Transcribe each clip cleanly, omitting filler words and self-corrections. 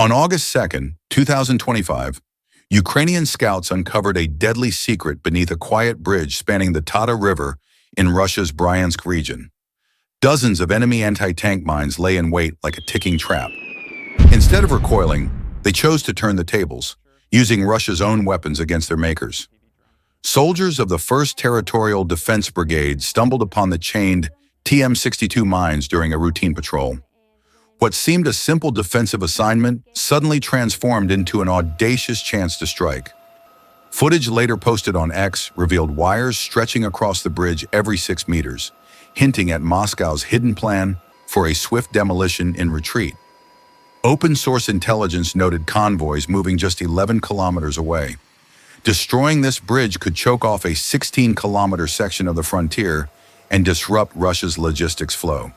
On August 2nd, 2025, Ukrainian scouts uncovered a deadly secret beneath a quiet bridge spanning the Tada River in Russia's Bryansk region. Dozens of enemy anti-tank mines lay in wait like a ticking trap. Instead of recoiling, they chose to turn the tables, using Russia's own weapons against their makers. Soldiers of the 1st Territorial Defense Brigade stumbled upon the chained TM-62 mines during a routine patrol. What seemed a simple defensive assignment suddenly transformed into an audacious chance to strike. Footage later posted on X revealed wires stretching across the bridge every 6 meters, hinting at Moscow's hidden plan for a swift demolition in retreat. Open-source intelligence noted convoys moving just 11 kilometers away. Destroying this bridge could choke off a 16-kilometer section of the frontier and disrupt Russia's logistics flow.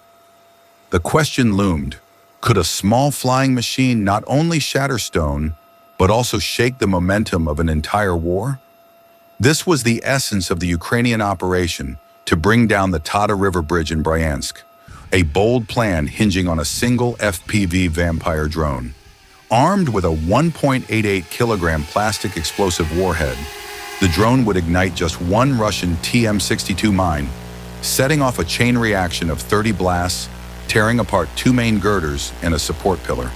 The question loomed: could a small flying machine not only shatter stone, but also shake the momentum of an entire war? This was the essence of the Ukrainian operation to bring down the Tada River bridge in Bryansk, a bold plan hinging on a single FPV Vampire drone. Armed with a 1.88-kilogram plastic explosive warhead, the drone would ignite just one Russian TM-62 mine, setting off a chain reaction of 30 blasts, tearing apart 2 main girders and a support pillar.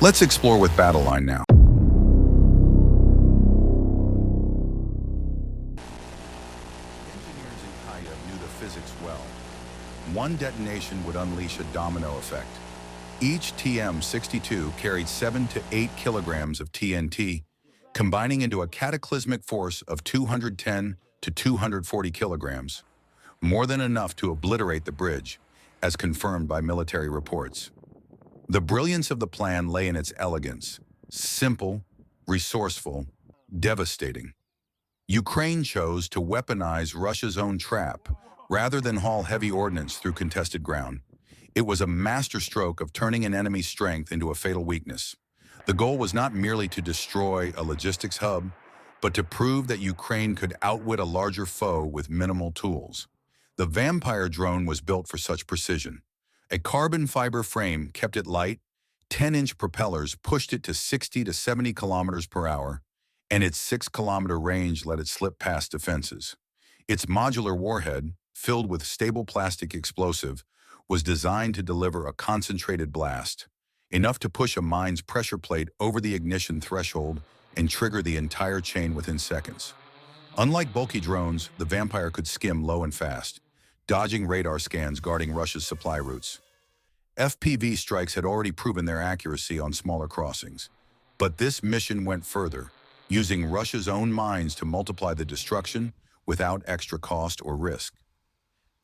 Let's explore with BattleLine now. Engineers in Kyiv knew the physics well. One detonation would unleash a domino effect. Each TM-62 carried 7 to 8 kilograms of TNT, combining into a cataclysmic force of 210 to 240 kilograms, more than enough to obliterate the bridge, as confirmed by military reports. The brilliance of the plan lay in its elegance: simple, resourceful, devastating. Ukraine chose to weaponize Russia's own trap rather than haul heavy ordnance through contested ground. It was a masterstroke of turning an enemy's strength into a fatal weakness. The goal was not merely to destroy a logistics hub, but to prove that Ukraine could outwit a larger foe with minimal tools. The Vampire drone was built for such precision. A carbon fiber frame kept it light, 10-inch propellers pushed it to 60 to 70 kilometers per hour, and its 6-kilometer range let it slip past defenses. Its modular warhead, filled with stable plastic explosive, was designed to deliver a concentrated blast, enough to push a mine's pressure plate over the ignition threshold and trigger the entire chain within seconds. Unlike bulky drones, the Vampire could skim low and fast, dodging radar scans guarding Russia's supply routes. FPV strikes had already proven their accuracy on smaller crossings, but this mission went further, using Russia's own mines to multiply the destruction without extra cost or risk.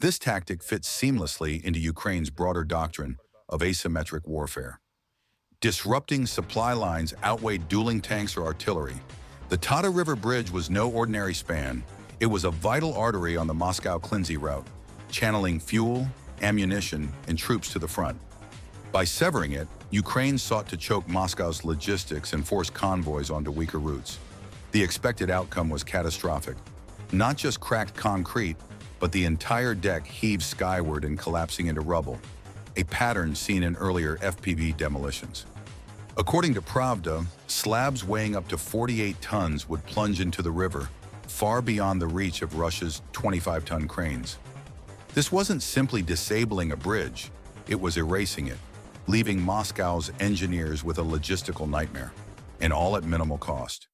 This tactic fits seamlessly into Ukraine's broader doctrine of asymmetric warfare. Disrupting supply lines outweighed dueling tanks or artillery. The Tada River Bridge was no ordinary span. It was a vital artery on the Moscow-Klinzy route, channeling fuel, ammunition, and troops to the front. By severing it, Ukraine sought to choke Moscow's logistics and force convoys onto weaker routes. The expected outcome was catastrophic. Not just cracked concrete, but the entire deck heaved skyward and collapsing into rubble, a pattern seen in earlier FPV demolitions. According to Pravda, slabs weighing up to 48 tons would plunge into the river, far beyond the reach of Russia's 25-ton cranes. This wasn't simply disabling a bridge, it was erasing it, leaving Moscow's engineers with a logistical nightmare, and all at minimal cost.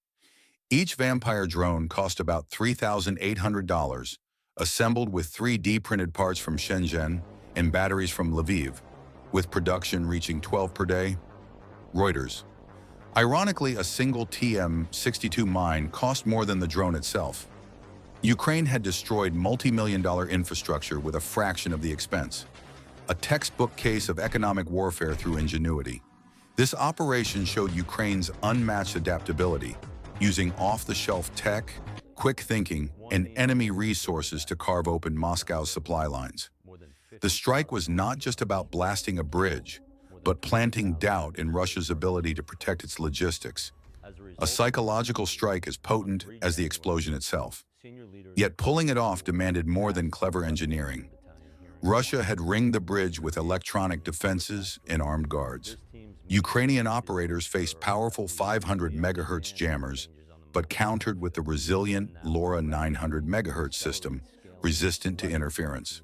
Each Vampire drone cost about $3,800, assembled with 3D printed parts from Shenzhen and batteries from Lviv, with production reaching 12 per day. Reuters. Ironically, a single TM-62 mine cost more than the drone itself. Ukraine had destroyed multi-million-dollar infrastructure with a fraction of the expense. A textbook case of economic warfare through ingenuity. This operation showed Ukraine's unmatched adaptability, using off-the-shelf tech, quick thinking, and enemy resources to carve open Moscow's supply lines. The strike was not just about blasting a bridge, but planting doubt in Russia's ability to protect its logistics. A psychological strike as potent as the explosion itself. Yet pulling it off demanded more than clever engineering. Russia had ringed the bridge with electronic defenses and armed guards. Ukrainian operators faced powerful 500 megahertz jammers, but countered with the resilient LoRa 900 megahertz system, resistant to interference.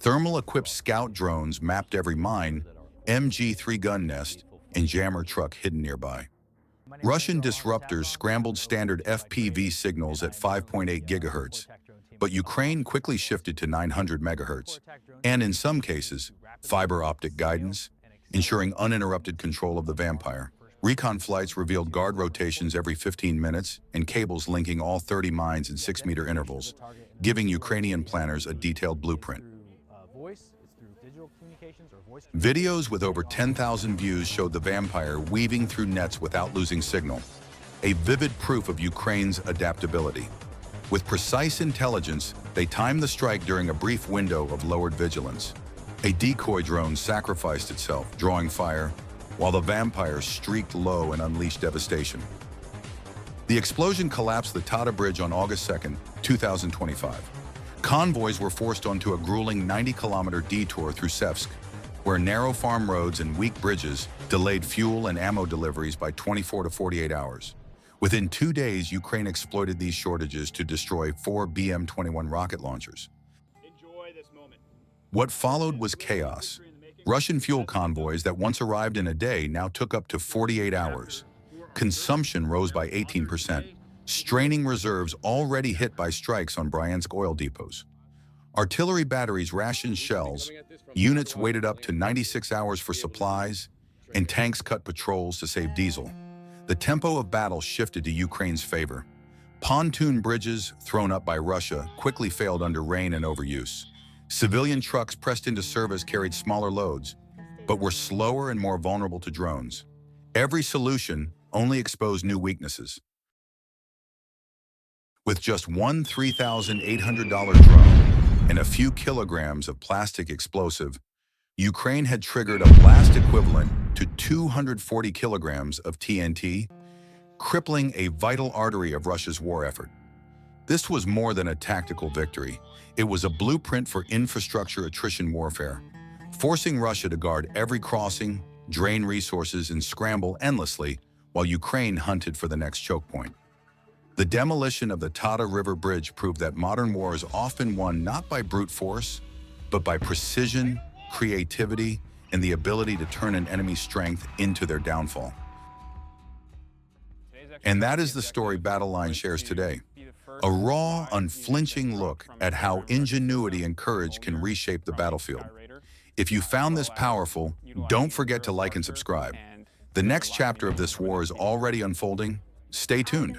Thermal-equipped scout drones mapped every mine, MG3 gun nest, and jammer truck hidden nearby. Russian disruptors scrambled standard FPV signals at 5.8 gigahertz, but Ukraine quickly shifted to 900 megahertz, and in some cases, fiber optic guidance, ensuring uninterrupted control of the Vampire. Recon flights revealed guard rotations every 15 minutes and cables linking all 30 mines in 6-meter intervals, giving Ukrainian planners a detailed blueprint. Videos with over 10,000 views showed the Vampire weaving through nets without losing signal, a vivid proof of Ukraine's adaptability. With precise intelligence, they timed the strike during a brief window of lowered vigilance. A decoy drone sacrificed itself, drawing fire, while the Vampire streaked low and unleashed devastation. The explosion collapsed the Tada Bridge on August 2, 2025. Convoys were forced onto a grueling 90-kilometer detour through Sevsk, where narrow farm roads and weak bridges delayed fuel and ammo deliveries by 24 to 48 hours. Within 2 days, Ukraine exploited these shortages to destroy 4 BM-21 rocket launchers. Enjoy this moment. What followed was chaos. Russian fuel convoys that once arrived in a day now took up to 48 hours. Consumption rose by 18%, straining reserves already hit by strikes on Bryansk oil depots. Artillery batteries rationed shells, units waited up to 96 hours for supplies, and tanks cut patrols to save diesel. The tempo of battle shifted to Ukraine's favor. Pontoon bridges, thrown up by Russia, quickly failed under rain and overuse. Civilian trucks pressed into service carried smaller loads, but were slower and more vulnerable to drones. Every solution only exposed new weaknesses. With just one $3,800 drone and a few kilograms of plastic explosive, Ukraine had triggered a blast equivalent to 240 kilograms of TNT, crippling a vital artery of Russia's war effort. This was more than a tactical victory. It was a blueprint for infrastructure attrition warfare, forcing Russia to guard every crossing, drain resources, and scramble endlessly while Ukraine hunted for the next choke point. The demolition of the Tada River bridge proved that modern war is often won not by brute force, but by precision, creativity, and the ability to turn an enemy's strength into their downfall. And that is the story BattleLine shares today. A raw, unflinching look at how ingenuity and courage can reshape the battlefield. If you found this powerful, don't forget to like and subscribe. The next chapter of this war is already unfolding. Stay tuned.